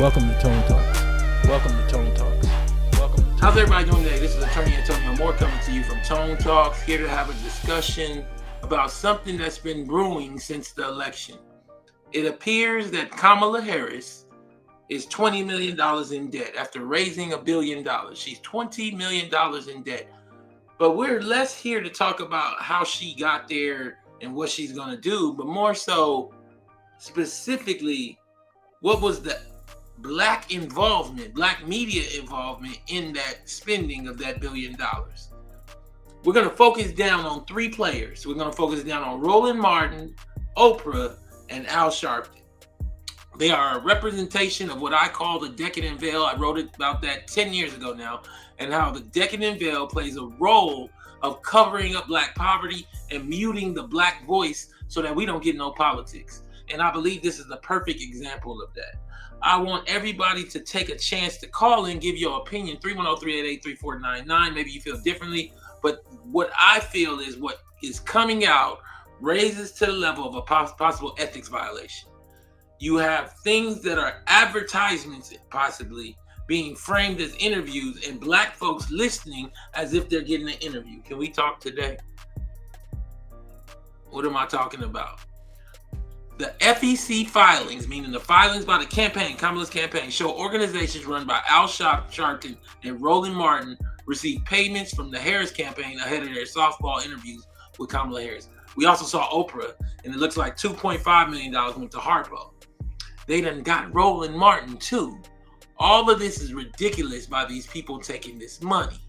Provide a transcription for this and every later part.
Welcome to Tone Talks. Welcome to Tone Talks. Welcome to How's everybody doing today? This is Attorney Antonio Moore coming to you from Tone Talks, here to have a discussion about something that's been brewing since the election. It appears that Kamala Harris is $20 million in debt after raising $1 billion. She's $20 million in debt. But we're less here to talk about how she got there and what she's going to do, but more so specifically, what was the Black involvement, Black media involvement in that spending of that $1 billion. We're going to focus down on three players. We're going to focus down on Roland Martin, Oprah, and Al Sharpton. They are a representation of what I call the decadent veil. I wrote about that 10 years ago now, and how the decadent veil plays a role of covering up Black poverty and muting the Black voice so that we don't get no politics. And I believe this is the perfect example of that. I want everybody to take a chance to call in, give your opinion, 310-388-3499. Maybe you feel differently, but what I feel is what is coming out raises to the level of a possible ethics violation. You have things that are advertisements possibly being framed as interviews and Black folks listening as if they're getting an interview. Can we talk today? What am I talking about? The FEC filings, meaning the filings by the campaign, Kamala's campaign, show organizations run by Al Sharpton and Roland Martin received payments from the Harris campaign ahead of their softball interviews with Kamala Harris. We also saw Oprah, and it looks like $2.5 million went to Harpo. They done got Roland Martin too. All of this is ridiculous by these people taking this money.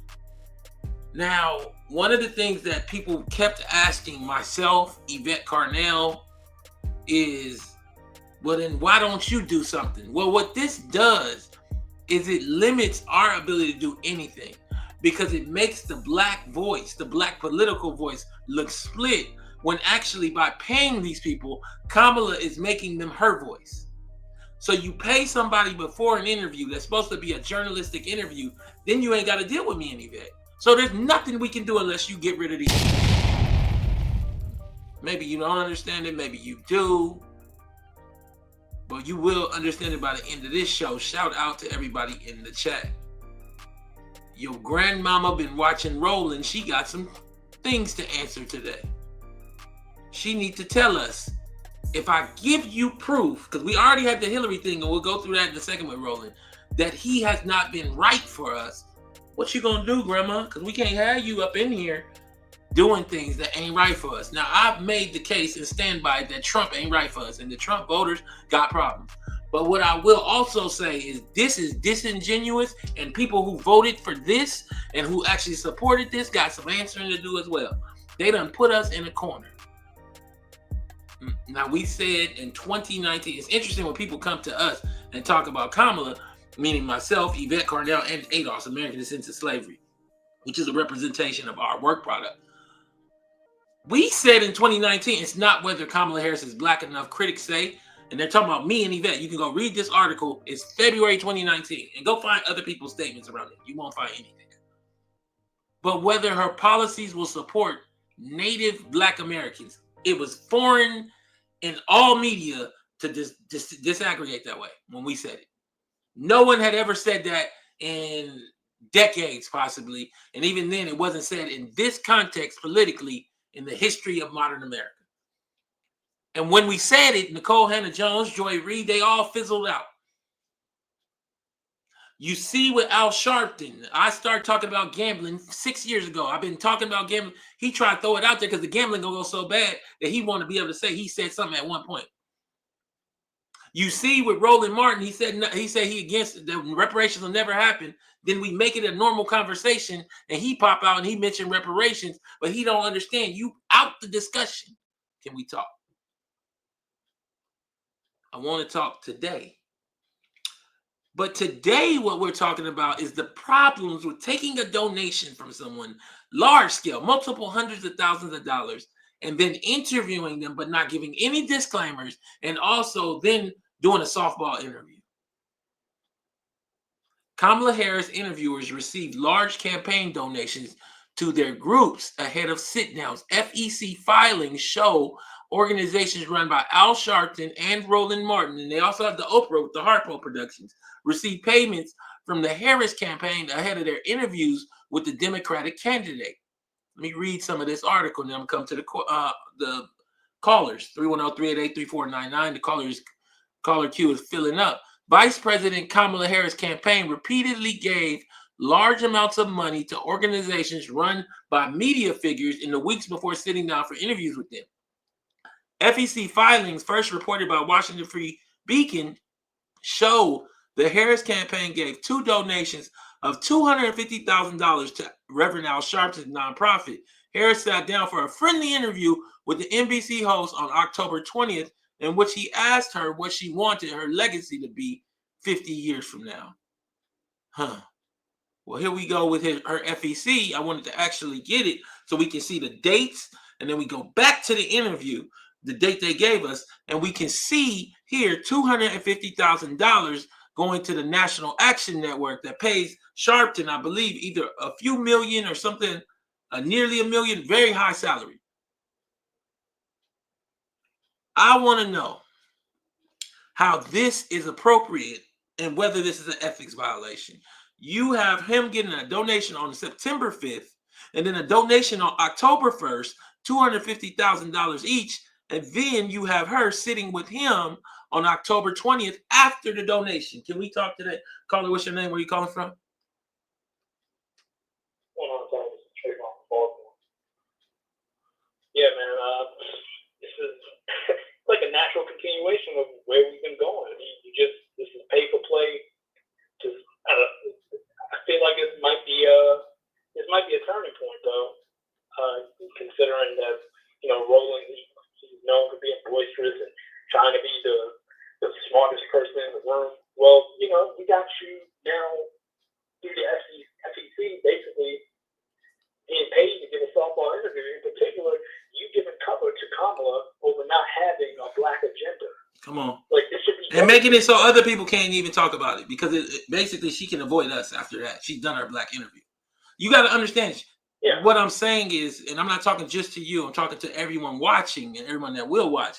Now, one of the things that people kept asking myself, Yvette Carnell, is, well, then why don't you do something? Well, what this does is it limits our ability to do anything because it makes the Black voice, the Black political voice, look split when actually by paying these people, Kamala is making them her voice. So you pay somebody before an interview that's supposed to be a journalistic interview, then you ain't got to deal with me and Yvette. So there's nothing we can do unless you get rid of these people. Maybe you don't understand it, maybe you do, but you will understand it by the end of this show. Shout out to everybody in the chat. Your grandmama been watching Roland. She got some things to answer today. She need to tell us, if I give you proof, because we already had the Hillary thing, and we'll go through that in a second with Roland, that he has not been right for us, what you gonna do, grandma? Because we can't have you up in here doing things that ain't right for us. Now, I've made the case and stand by it that Trump ain't right for us, and the Trump voters got problems. But what I will also say is this is disingenuous, and people who voted for this and who actually supported this got some answering to do as well. They done put us in a corner. Now, we said in 2019, it's interesting when people come to us and talk about Kamala, meaning myself, Yvette Carnell, and ADOS, American Descent of Slavery, which is a representation of our work product. We said in 2019, it's not whether Kamala Harris is Black enough, critics say, and they're talking about me and Yvette. You can go read this article. It's February 2019, and go find other people's statements around it. You won't find anything. But whether her policies will support Native Black Americans, it was foreign in all media to disaggregate that way when we said it. No one had ever said that in decades, possibly, and even then, it wasn't said in this context politically in the history of modern America. And when we said it, Nicole Hannah-Jones, Joy Reid, they all fizzled out. You see with Al Sharpton, I started talking about gambling 6 years ago. I've been talking about gambling. He tried to throw it out there because the gambling gonna go so bad that he wanted to be able to say he said something at one point. You see with Roland Martin, he said he against the reparations will never happen. Then we make it a normal conversation, and he pop out and he mentioned reparations, but he don't understand. You out the discussion. Can we talk? I want to talk today. But today, what we're talking about is the problems with taking a donation from someone, large scale, multiple hundreds of thousands of dollars, and then interviewing them, but not giving any disclaimers, and also then doing a softball interview. Kamala Harris interviewers received large campaign donations to their groups ahead of sit-downs. FEC filings show organizations run by Al Sharpton and Roland Martin, and they also have the Oprah with the Harpo Productions, received payments from the Harris campaign ahead of their interviews with the Democratic candidate. Let me read some of this article, and then I'm going to come to the callers. 310-388-3499. The caller queue is filling up. Vice President Kamala Harris' campaign repeatedly gave large amounts of money to organizations run by media figures in the weeks before sitting down for interviews with them. FEC filings, first reported by Washington Free Beacon, show the Harris campaign gave two donations of $250,000 to Reverend Al Sharpton's nonprofit. Harris sat down for a friendly interview with the NBC host on October 20th, in which he asked her what she wanted her legacy to be 50 years from now. Well, here we go with her FEC. I wanted to actually get it so we can see the dates, and then we go back to the interview, the date they gave us, and we can see here $250,000 going to the National Action Network that pays Sharpton, I believe, either a few million or something, nearly $1 million, very high salary. I want to know how this is appropriate and whether this is an ethics violation. You have him getting a donation on September 5th and then a donation on October 1st, $250,000 each. And then you have her sitting with him on October 20th after the donation. Can we talk to that caller? What's your name? Where are you calling from? Yeah, man. This is like a natural continuation of where we've been going. This is pay for play. I feel like this might be a turning point, though. Considering that Roland, he's known for being boisterous and trying to be the smartest person in the room. Well, we got you now through the FEC basically being paid to give a softball interview. In particular, you giving cover to Kamala over not having a black agenda. Come on. Like, this should be, and making it so other people can't even talk about it, because basically she can avoid us after that. She's done her black interview. You got to understand. Yeah. What I'm saying is, and I'm not talking just to you, I'm talking to everyone watching and everyone that will watch.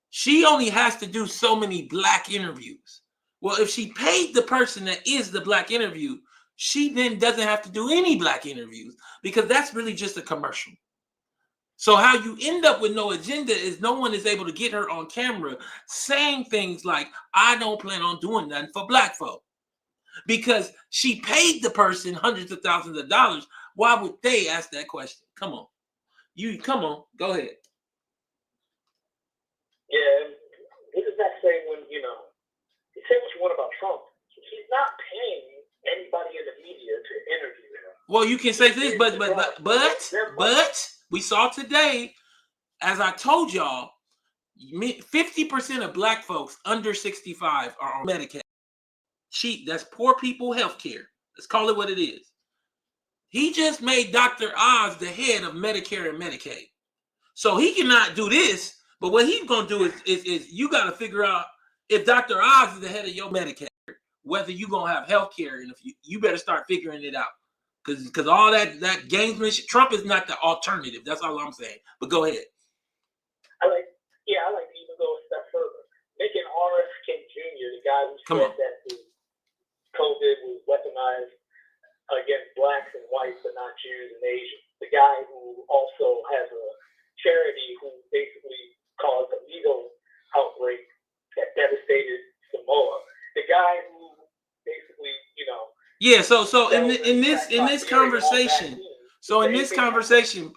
She only has to do so many black interviews. Well, if she paid the person that is the black interview, she then doesn't have to do any black interviews, because that's really just a commercial. So how you end up with no agenda is no one is able to get her on camera saying things like, I don't plan on doing nothing for black folk. Because she paid the person hundreds of thousands of dollars. Why would they ask that question? Come on. Come on. Go ahead. Yeah. What does that say when, you say what you want about Trump? He's not paying anybody in the media to interview him. Well, you can say this, but we saw today, as I told y'all, 50% of black folks under 65 are on Medicaid. That's poor people health care. Let's call it what it is. He just made Dr. Oz the head of Medicare and Medicaid. So he cannot do this, but what he's going to do is you got to figure out, if Dr. Oz is the head of your Medicare, whether you're going to have health care, and if you better start figuring it out. Because all that gamesmanship, Trump is not the alternative. That's all I'm saying. But go ahead. I like to even go a step further. Making R.F. King Jr., the guy who said that COVID was weaponized against blacks and whites, but not Jews and Asians. The guy who also has a charity who basically caused a legal outbreak that devastated Samoa. The guy who basically, Yeah, so in this conversation,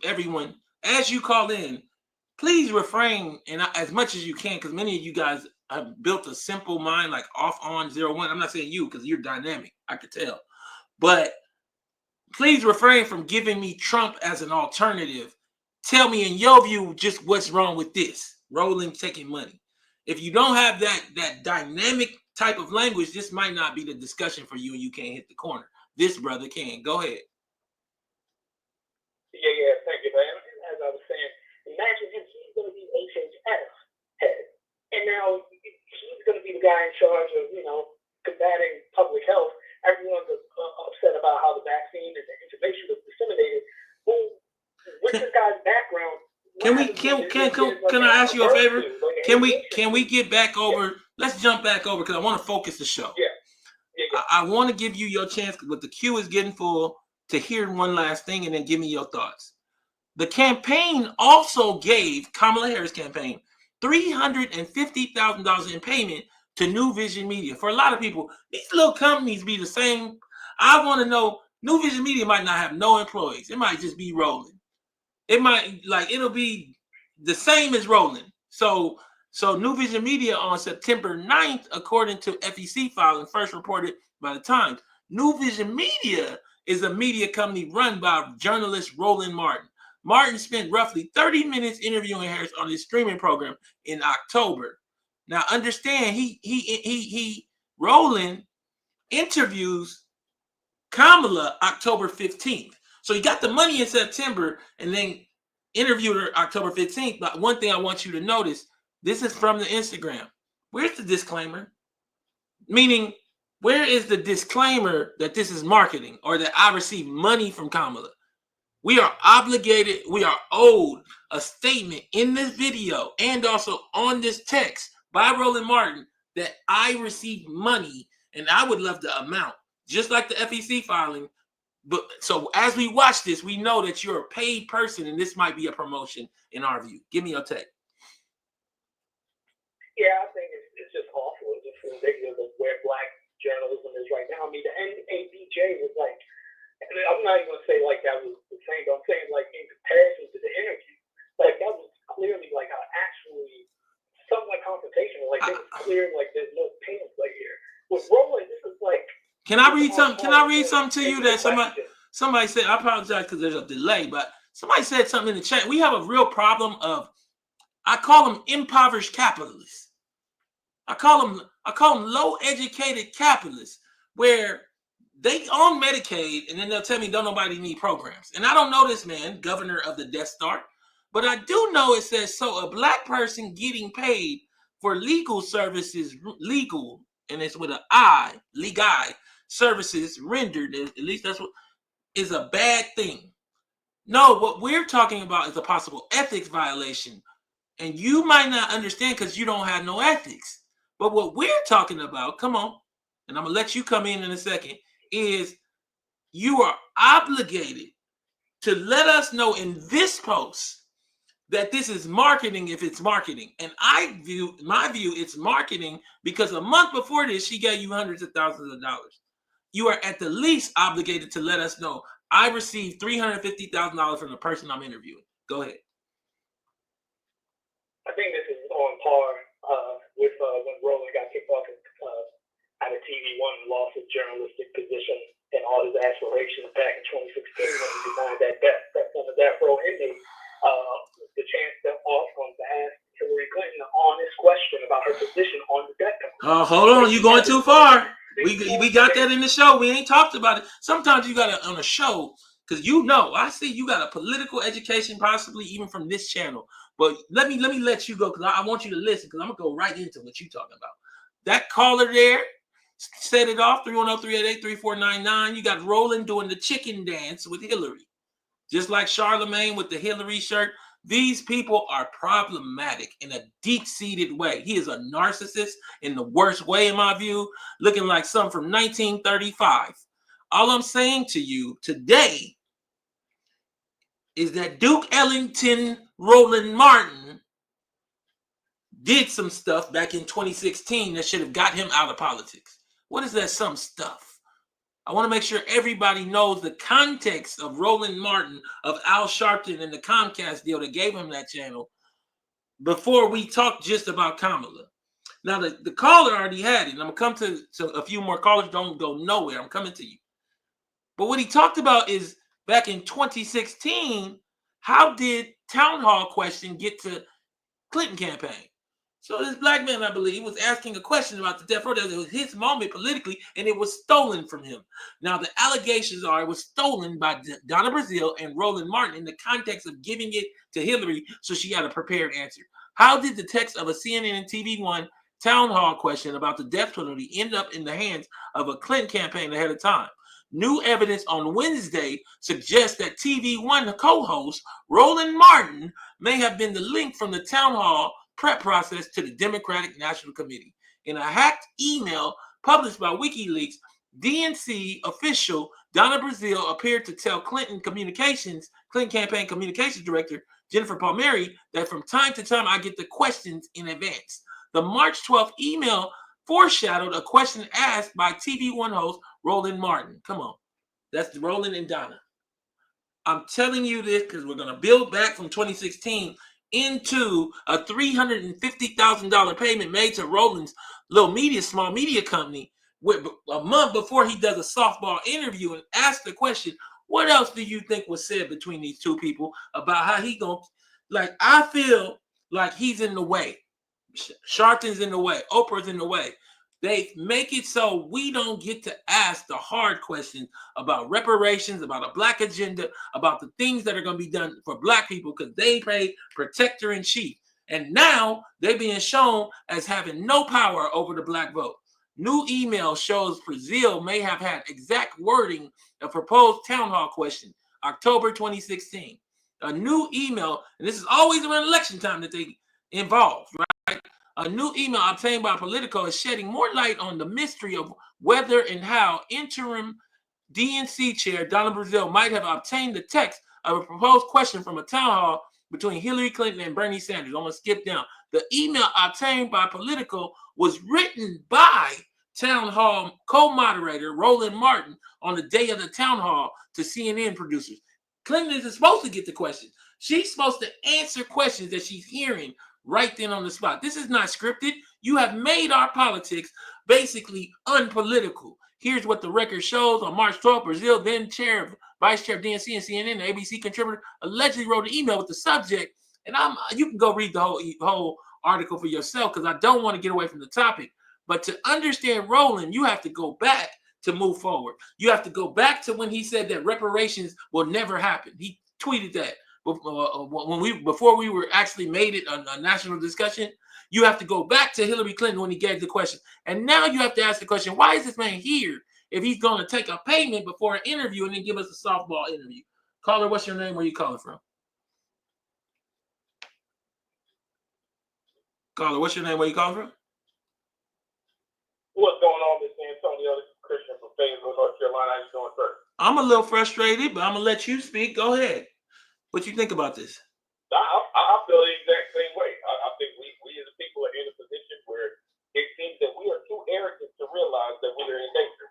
everyone, as you call in, please refrain, and as much as you can, because many of you guys have built a simple mind, like off on 0-1. I'm not saying you, because you're dynamic, I could tell. But please refrain from giving me Trump as an alternative. Tell me, in your view, just what's wrong with this. Roland taking money. If you don't have that dynamic type of language, this might not be the discussion for you, and you can't hit the corner. This brother can. Go ahead. Yeah, thank you, man. As I was saying, imagine if he's going to be HHS head, and now he's going to be the guy in charge of, combating public health. Everyone's upset about how the vaccine and the information was intimidated. What's this guy's background? Can I ask you a favor? Can we get back over? Yeah. Let's jump back over because I want to focus the show. Yeah. I want to give you your chance, but the queue is getting full, to hear one last thing and then give me your thoughts. The campaign also gave, Kamala Harris campaign, $350,000 in payment to New Vision Media. For a lot of people, these little companies be the same. I want to know, New Vision Media might not have no employees. It might just be rolling. It'll be the same as rolling. So New Vision Media on September 9th, according to FEC filing, first reported by the Times, New Vision Media is a media company run by journalist Roland Martin. Martin spent roughly 30 minutes interviewing Harris on his streaming program in October. Now, understand, Roland interviews Kamala October 15th. So he got the money in September and then interviewed her October 15th. But one thing I want you to notice, this is from the Instagram. Where's the disclaimer? Meaning, where is the disclaimer that this is marketing or that I received money from Kamala? We are obligated, we are owed a statement in this video and also on this text by Roland Martin that I received money, and I would love the amount, just like the FEC filing. But so as we watch this, we know that you're a paid person, and this might be a promotion in our view. Give me your take. Yeah, I think it's just awful. It's just ridiculous of where black journalism is right now. I mean, the NABJ was like, I'm not even going to say like that was the same, but I'm saying like in comparison to the interview, like that was clearly like actually somewhat confrontational. Like it was clear like there's no pay and play here. With Roland, this is like. Can I read something to you that somebody said? I apologize because there's a delay, but somebody said something in the chat. We have a real problem of, I call them impoverished capitalists. I call them low educated capitalists, where they on Medicaid and then they'll tell me don't nobody need programs. And I don't know this man, governor of the Death Star, but I do know it says, so a black person getting paid for legal services, legal, and it's with an I, legal services rendered, at least that's what is a bad thing. No, what we're talking about is a possible ethics violation. And you might not understand because you don't have no ethics. But what we're talking about, come on, and I'm going to let you come in a second, is you are obligated to let us know in this post that this is marketing if it's marketing. And my view, it's marketing because a month before this, she gave you hundreds of thousands of dollars. You are at the least obligated to let us know, I received $350,000 from the person I'm interviewing. Go ahead. I think this is on par with when Roland got kicked off out of TV1 and lost his journalistic position and all his aspirations back in 2016 when he denied that from the death row ending. The chance to ask Hillary Clinton an honest question about her position on the death penalty. Oh, hold on, you're going too far. We got that in the show. We ain't talked about it. Sometimes you got to on a show because I see you got a political education, possibly even from this channel. But let me let you go because I want you to listen because I'm gonna go right into what you're talking about. That caller there set it off 310-388-3499. You got Roland doing the chicken dance with Hillary, just like Charlemagne with the Hillary shirt. These people are problematic in a deep-seated way. He is a narcissist in the worst way, in my view, looking like something from 1935. All I'm saying to you today is that Duke Ellington Roland Martin did some stuff back in 2016 that should have got him out of politics. What is that some stuff? I want to make sure everybody knows the context of Roland Martin, of Al Sharpton and the Comcast deal that gave him that channel before we talk just about Kamala. Now, the caller already had it, and I'm going to come to a few more callers. Don't go nowhere. I'm coming to you. But what he talked about is back in 2016, how did town hall question get to Clinton campaign? So this black man, I believe, was asking a question about the death row. It was his moment politically, and it was stolen from him. Now, the allegations are it was stolen by Donna Brazile and Roland Martin in the context of giving it to Hillary, so she had a prepared answer. How did the text of a CNN and TV1 town hall question about the death penalty end up in the hands of a Clinton campaign ahead of time? New evidence on Wednesday suggests that TV1 co-host Roland Martin may have been the link from the town hall prep process to the Democratic National Committee. In a hacked email published by WikiLeaks, DNC official Donna Brazile appeared to tell Clinton campaign communications director Jennifer Palmieri that from time to time I get the questions in advance. The March 12th email foreshadowed a question asked by TV1 host Roland Martin. Come on. That's Roland and Donna. I'm telling you this because we're going to build back from 2016 into a $350,000 payment made to Roland's small media company with a month before he does a softball interview and asks the question, what else do you think was said between these two people about how he going to, like, I feel like he's in the way. Sharpton's in the way. Oprah's in the way. They make it so we don't get to ask the hard questions about reparations, about a black agenda, about the things that are going to be done for black people because they pay protector in chief. And now they're being shown as having no power over the black vote. New email shows Brazile may have had exact wording of proposed town hall question, October 2016. A new email, and this is always around election time that they involve, right? A new email obtained by Politico is shedding more light on the mystery of whether and how interim DNC chair Donna Brazile might have obtained the text of a proposed question from a town hall between Hillary Clinton and Bernie Sanders. I'm going to skip down. The email obtained by Politico was written by town hall co-moderator Roland Martin on the day of the town hall to CNN producers. Clinton isn't supposed to get the question. She's supposed to answer questions that she's hearing right then on the spot. This is not scripted. You have made our politics basically unpolitical. Here's what the record shows. On March 12th, Brazile, then vice chair of DNC and CNN, the ABC contributor, allegedly wrote an email with the subject. And you can go read the whole article for yourself because I don't want to get away from the topic. But to understand Roland, you have to go back to move forward. You have to go back to when he said that reparations will never happen. He tweeted that. Before we were actually made it a national discussion. You have to go back to Hillary Clinton when he gave the question. And now you have to ask the question, why is this man here if he's going to take a payment before an interview and then give us a softball interview? Caller, what's your name? Where you calling from? Caller, what's your name? Where you calling from? What's going on, Mr. Antonio? This is Christian from Fayetteville, North Carolina. How you doing, sir? I'm a little frustrated, but I'm going to let you speak. Go ahead. What you think about this? I feel the exact same way. I think we as a people are in a position where it seems that we are too arrogant to realize that we are in danger.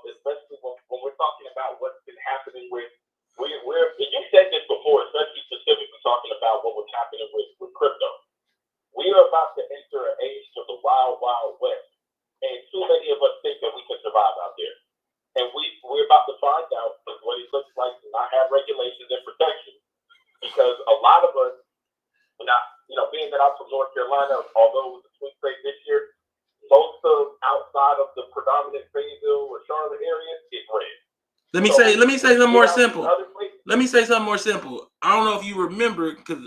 Especially when we're talking about what's been happening with you said this before, especially specifically talking about what was happening with crypto. We are about to enter an age of the wild, wild west. And too many of us think that we can survive out there. And we're about to find out what it looks like to not have regulations and protection. Because a lot of us, being that I'm from North Carolina, although it was a swing state this year, most of outside of the predominant Fayetteville or Charlotte area is red. Let me say something more simple. Let me say something more simple. I don't know if you remember because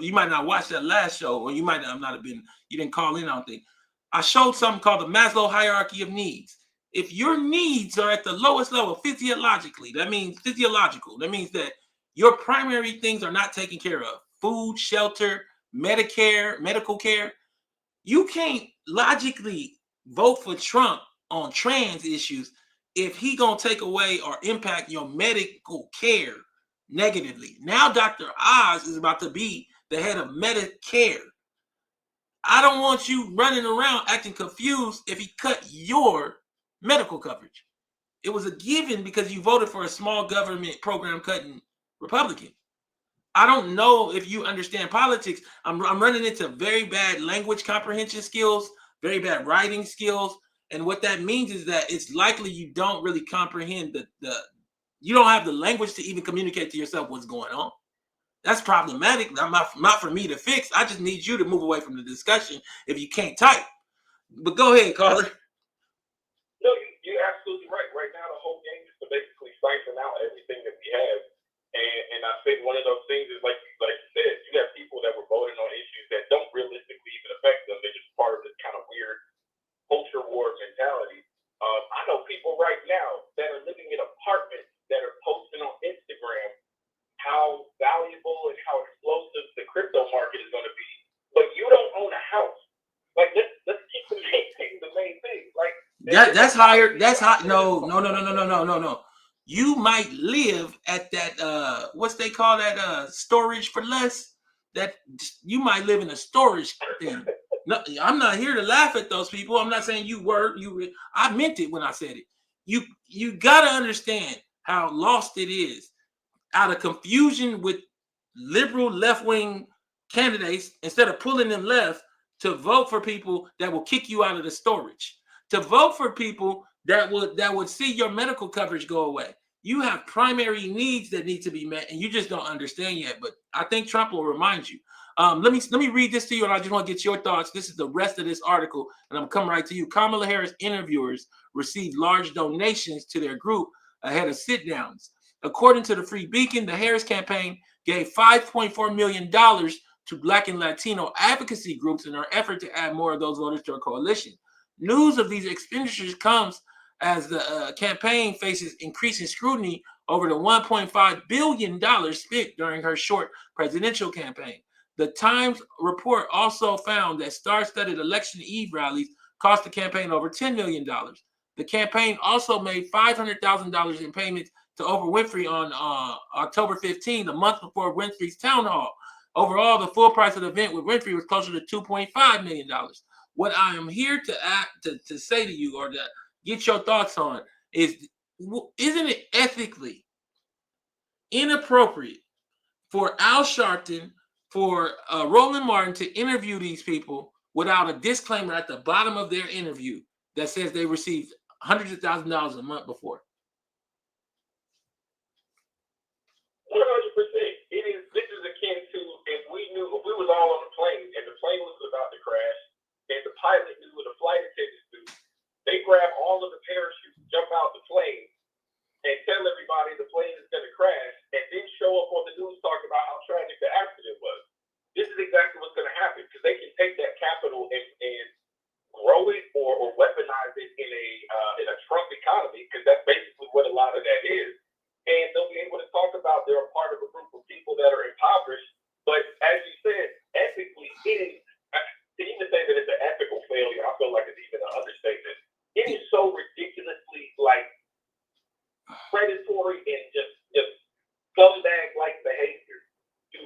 you might not watch that last show, or you might not have been. You didn't call in. I don't think. I showed something called the Maslow hierarchy of needs. If your needs are at the lowest level physiologically, that means that your primary things are not taken care of. Food, shelter, Medicare, medical care. You can't logically vote for Trump on trans issues if he gonna take away or impact your medical care negatively. Now Dr. Oz is about to be the head of Medicare. I don't want you running around acting confused if he cut your medical coverage. It was a given because you voted for a small government program cutting Republican. I don't know if you understand politics. I'm running into very bad language comprehension skills, very bad writing skills. And what that means is that it's likely you don't really comprehend you don't have the language to even communicate to yourself what's going on. That's problematic. Not for me to fix. I just need you to move away from the discussion if you can't type. But go ahead, caller. No, you're absolutely right. Right now, the whole game is to basically siphon out everything that we have. And I think one of those things is like you said, you have people that were voting on issues that don't realistically even affect them. They're just part of this kind of weird culture war mentality. I know people right now that are living That's higher. That's high. No. You might live at that what's they call that storage for less. That you might live in a storage thing. No, I'm not here to laugh at those people. I'm not saying you were. I meant it when I said it. You gotta understand how lost it is out of confusion with liberal left-wing candidates. Instead of pulling them left to vote for people that will kick you out of the storage, to vote for people that would see your medical coverage go away. You have primary needs that need to be met, and you just don't understand yet. But I think Trump will remind you. Let me read this to you, and I just want to get your thoughts. This is the rest of this article, and I'm coming right to you. Kamala Harris interviewers received large donations to their group ahead of sit-downs. According to the Free Beacon, the Harris campaign gave $5.4 million to Black and Latino advocacy groups in our effort to add more of those voters to our coalition. News of these expenditures comes as the campaign faces increasing scrutiny over the $1.5 billion spent during her short presidential campaign. The Times report also found that star-studded election eve rallies cost the campaign over $10 million. The campaign also made $500,000 in payments to Oprah Winfrey on October 15, a month before Winfrey's town hall. Overall, the full price of the event with Winfrey was closer to $2.5 million. What I am here to say to you, or to get your thoughts on, is, isn't it ethically inappropriate for Al Sharpton, for Roland Martin to interview these people without a disclaimer at the bottom of their interview that says they received hundreds of thousands of dollars a month before? 100%. This is akin to if we was all on a plane and the plane was about to crash and the pilot knew what the flight attendants do, they grab all of the parachutes, jump out the plane, and tell everybody the plane is going to crash, and then show up on the news talking about how tragic the accident was. This is exactly what's going to happen, because they can take that capital and grow it or weaponize it in a Trump economy, because that's basically what a lot of that is. And they'll be able to talk about they're a part of a group of people that are impoverished. But as you said, ethically, to even say that it's an ethical failure, I feel like it's even an understatement. It is so ridiculously predatory and just scumbag-like behavior to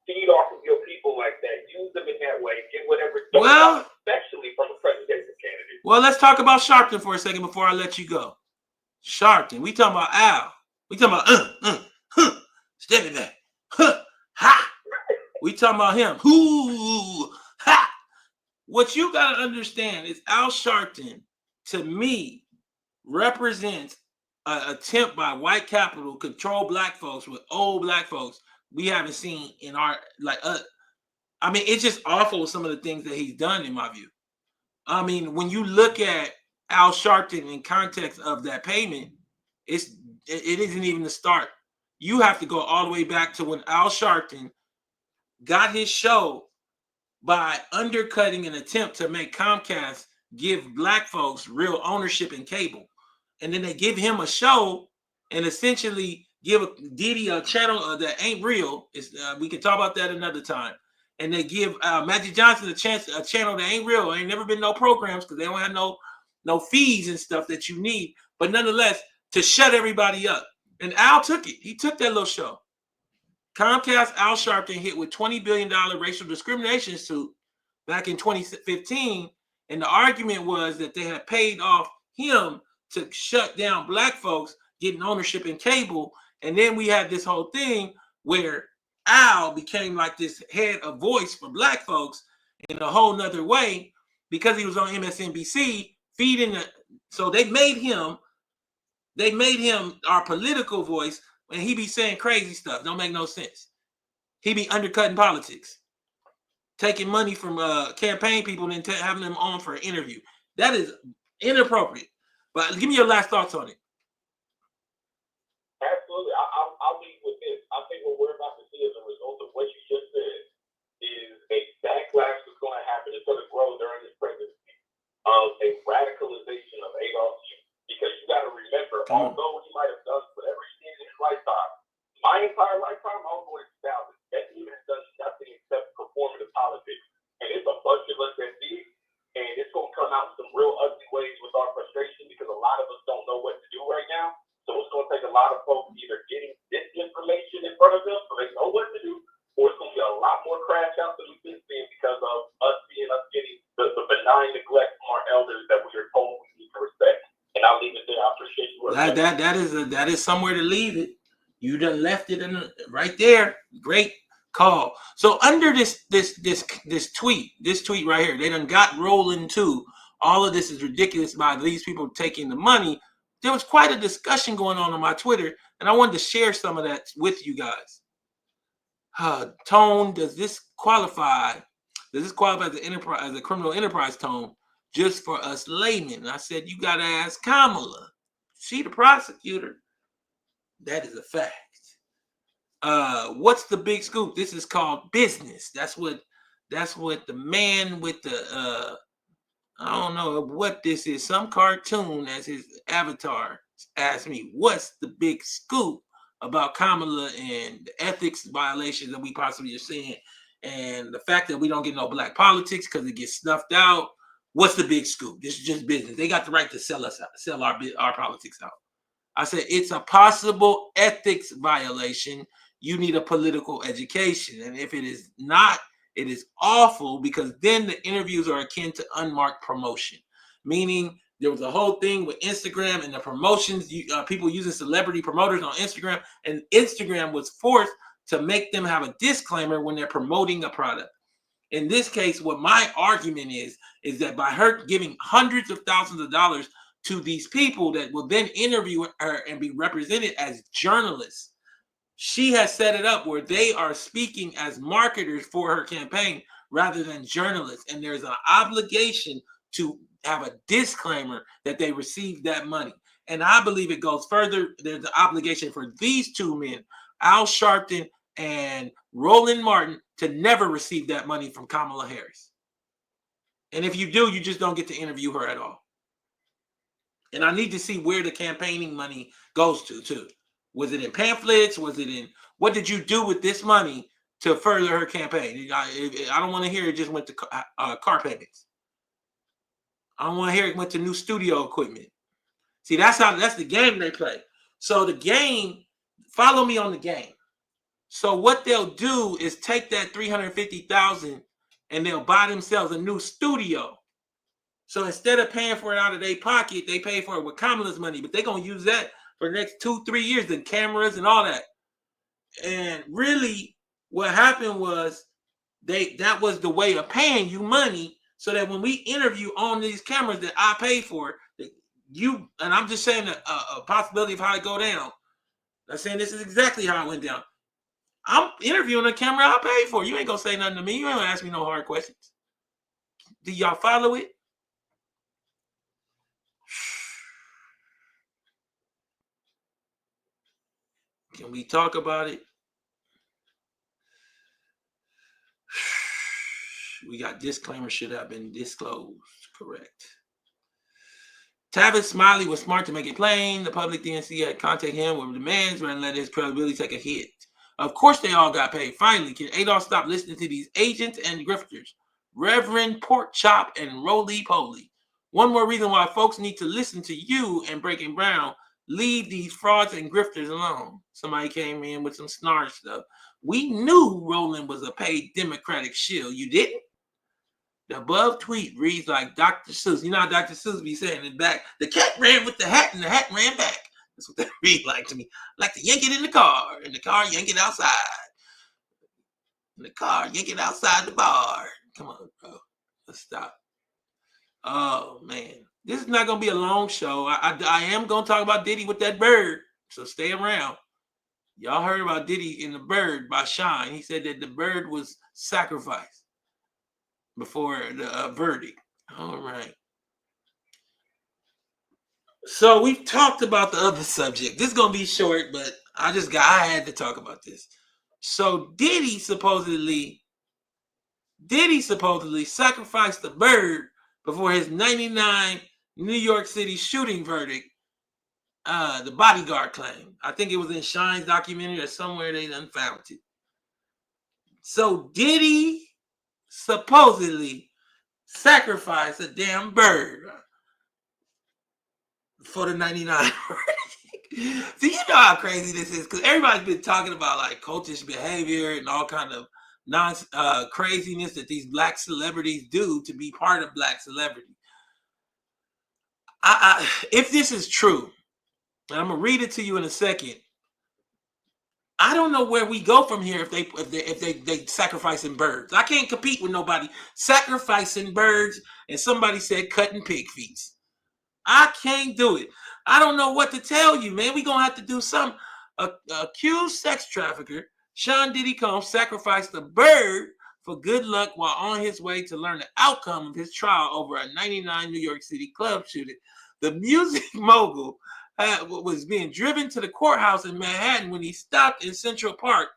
feed off of your people like that, use them in that way, get whatever, especially from a presidential candidate. Well, let's talk about Sharpton for a second before I let you go. Sharpton, we talking about Al. We talking about step it back, ha. We talking about him, ha. What you gotta understand is Al Sharpton, to me, represents an attempt by white capital to control black folks with old black folks we haven't seen in our I mean, it's just awful, some of the things that he's done, in my view. I mean, when you look at Al Sharpton in context of that payment, it isn't even the start. You have to go all the way back to when Al Sharpton got his show by undercutting an attempt to make Comcast give black folks real ownership in cable. And then they give him a show and essentially give Diddy a channel that ain't real. We can talk about that another time. And they give Magic Johnson a channel that ain't real. Ain't never been no programs because they don't have no fees and stuff that you need. But nonetheless, to shut everybody up. And Al took it. He took that little show. Comcast, Al Sharpton hit with $20 billion racial discrimination suit back in 2015. And the argument was that they had paid off him to shut down black folks getting ownership in cable. And then we had this whole thing where Al became like this head of voice for black folks in a whole nother way because he was on MSNBC feeding so they made him our political voice, and he be saying crazy stuff. Don't make no sense. He be undercutting politics, taking money from campaign people and then having them on for an interview. That is inappropriate. But give me your last thoughts on it. Absolutely. I'll leave with this. I think what we're about to see as a result of what you just said is a backlash that's going to happen. It's going to grow during this presidency of a radicalization of Adolf Hitler. Because you got to remember, although he might have done whatever he did in his lifetime, my entire lifetime, I was born in 2000. That dude has done nothing except performative politics. And it's a bunch of us that see it, and it's going to come out in some real ugly ways with our frustration Okay. That is somewhere to leave it. You done left it right there. Great call. So under this tweet right here, they done got rolling too. All of this is ridiculous by these people taking the money. There was quite a discussion going on my Twitter, and I wanted to share some of that with you guys. Tone, does this qualify? Does this qualify as a criminal enterprise, Tone? Just for us laymen. I said you gotta ask Kamala. She the prosecutor. That is a fact. What's the big scoop? This is called business. That's what the man with the I don't know what this is. Some cartoon as his avatar asked me, what's the big scoop about Kamala and the ethics violations that we possibly are seeing, and the fact that we don't get no black politics because it gets snuffed out. What's the big scoop? This is just business. They got the right to sell us out, sell our politics out. I said it's a possible ethics violation. You need a political education, and if it is not, it is awful, because then the interviews are akin to unmarked promotion, meaning there was a whole thing with Instagram and the promotions, people using celebrity promoters on Instagram, and Instagram was forced to make them have a disclaimer when they're promoting a product. In this case, what my argument is that by her giving hundreds of thousands of dollars to these people that will then interview her and be represented as journalists, she has set it up where they are speaking as marketers for her campaign rather than journalists. And there's an obligation to have a disclaimer that they received that money. And I believe it goes further. There's an obligation for these two men, Al Sharpton and Roland Martin, to never receive that money from Kamala Harris. And if you do, you just don't get to interview her at all. And I need to see where the campaigning money goes to, too. Was it in pamphlets? Was it in, what did you do with this money to further her campaign? I don't want to hear it just went to car payments. I don't want to hear it went to new studio equipment. See, that's the game they play. So the game, follow me on the game. So what they'll do is take that $350,000 and they'll buy themselves a new studio. So instead of paying for it out of their pocket, they pay for it with Kamala's money, but they're going to use that for the next 2-3 years, the cameras and all that. And really what happened was that was the way of paying you money, so that when we interview on these cameras that I pay for, and I'm just saying a possibility of how it go down. I'm saying this is exactly how it went down. I'm interviewing a camera I pay for. You ain't gonna say nothing to me. You ain't gonna ask me no hard questions. Do y'all follow it? Can we talk about it? We got disclaimer should have been disclosed. Correct. Tavis Smiley was smart to make it plain. The public DNC had contacted him with demands rather than let his credibility take a hit. Of course they all got paid. Finally, can Adolf stop listening to these agents and grifters? Reverend Pork Chop and Roly Poly. One more reason why folks need to listen to you and Breaking Brown. Leave these frauds and grifters alone. Somebody came in with some snark stuff. We knew Roland was a paid Democratic shill. You didn't? The above tweet reads like Dr. Seuss. You know how Dr. Seuss be saying in the back, the cat ran with the hat and the hat ran back. That's what that read like to me. Like to yank it in the car, and the car yank it outside. In the car, yank it outside the bar. Come on, bro. Let's stop. Oh, man. This is not going to be a long show. I am going to talk about Diddy with that bird, so stay around. Y'all heard about Diddy and the bird by Shine. He said that the bird was sacrificed before the verdict. All right. So we've talked about the other subject. This is going to be short, but I had to talk about this. So Diddy supposedly sacrificed the bird before his 99 New York City shooting verdict, the bodyguard claim. I think it was in Shine's documentary or somewhere they done found it. So Diddy supposedly sacrificed a damn bird for the 99 verdict. So you know how crazy this is, because everybody's been talking about like cultish behavior and all kind of craziness that these black celebrities do to be part of black celebrity. If this is true, And I'm gonna read it to you in a second. I don't know where we go from here if they sacrificing birds. I can't compete with nobody sacrificing birds, and somebody said cutting pig feet. I can't do it. I don't know what to tell you, man. We gonna have to do something. Accused sex trafficker Sean Diddy Combs sacrificed a bird for good luck while on his way to learn the outcome of his trial over a 99 New York City club shooting. The music mogul was being driven to the courthouse in Manhattan when he stopped in Central Park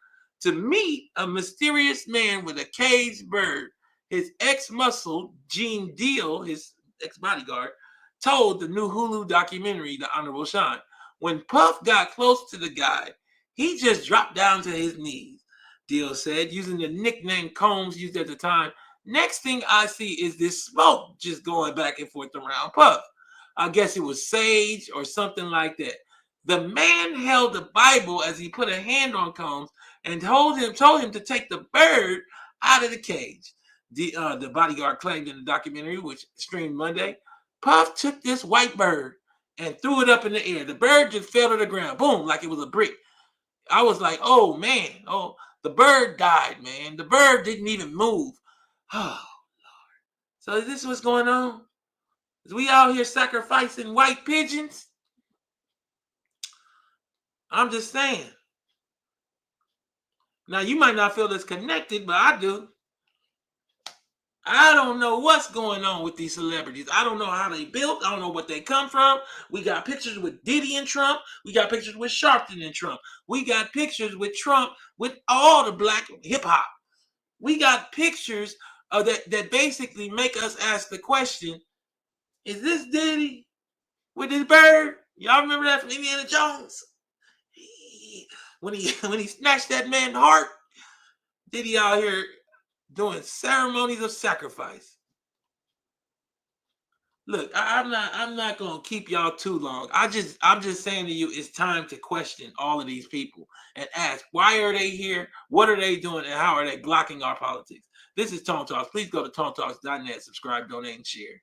to meet a mysterious man with a caged bird. His ex-muscle, Gene Deal, his ex-bodyguard, told the new Hulu documentary, The Honorable Sean. When Puff got close to the guy, he just dropped down to his knees, Deal said, using the nickname Combs used at the time. Next thing I see is this smoke just going back and forth around Puff. I guess it was sage or something like that. The man held the Bible as he put a hand on Combs and told him to take the bird out of the cage. The bodyguard claimed in the documentary, which streamed Monday. Puff took this white bird and threw it up in the air. The bird just fell to the ground, boom, like it was a brick. I was like, oh, man. Oh, the bird died, man. The bird didn't even move. Oh, Lord. So is this what's going on? Is we out here sacrificing white pigeons? I'm just saying. Now, you might not feel this connected, but I do. I don't know what's going on with these celebrities. I don't know how they built. I don't know what they come from. We got pictures with Diddy and Trump. We got pictures with Sharpton and Trump. We got pictures with Trump with all the black hip hop. We got pictures that basically make us ask the question, is this Diddy with his bird? Y'all remember that from Indiana Jones? When he snatched that man's heart? Diddy out here doing ceremonies of sacrifice. Look, I'm not gonna keep y'all too long. I'm just saying to you, it's time to question all of these people and ask, why are they here? What are they doing? And how are they blocking our politics? This is Tone Talks. Please go to tonetalks.net, subscribe, donate, and share.